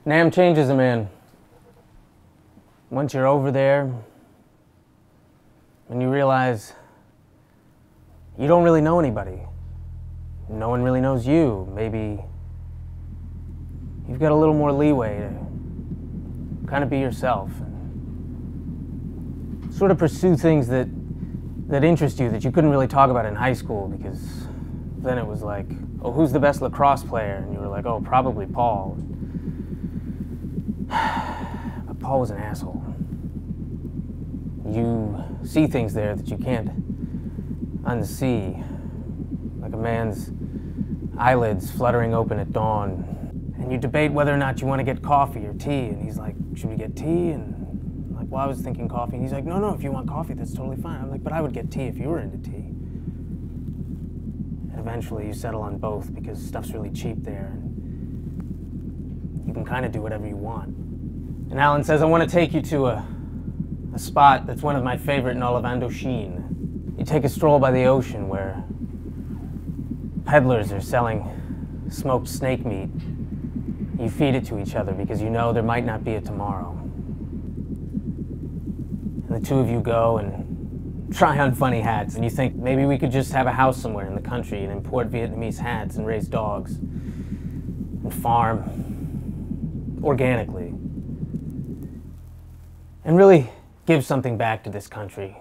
Nam changes a man. Once you're over there, and you realize you don't really know anybody. No one really knows you. Maybe you've got a little more leeway to kind of be yourself and sort of pursue things that interest you that you couldn't really talk about in high school, because then it was like, oh, who's the best lacrosse player? And you were like, oh, probably Paul. But Paul was an asshole. You see things there that you can't unsee, like a man's eyelids fluttering open at dawn. And you debate whether or not you want to get coffee or tea, and he's like, should we get tea? And I'm like, well, I was thinking coffee. And he's like, no, if you want coffee, that's totally fine. I'm like, but I would get tea if you were into tea. And eventually you settle on both because stuff's really cheap there, and you can kind of do whatever you want. And Alan says, I want to take you to a spot that's one of my favorite in all of Indochine. You take a stroll by the ocean where peddlers are selling smoked snake meat. You feed it to each other because you know there might not be a tomorrow. And the two of you go and try on funny hats, and you think maybe we could just have a house somewhere in the country and import Vietnamese hats and raise dogs and farm organically and really give something back to this country.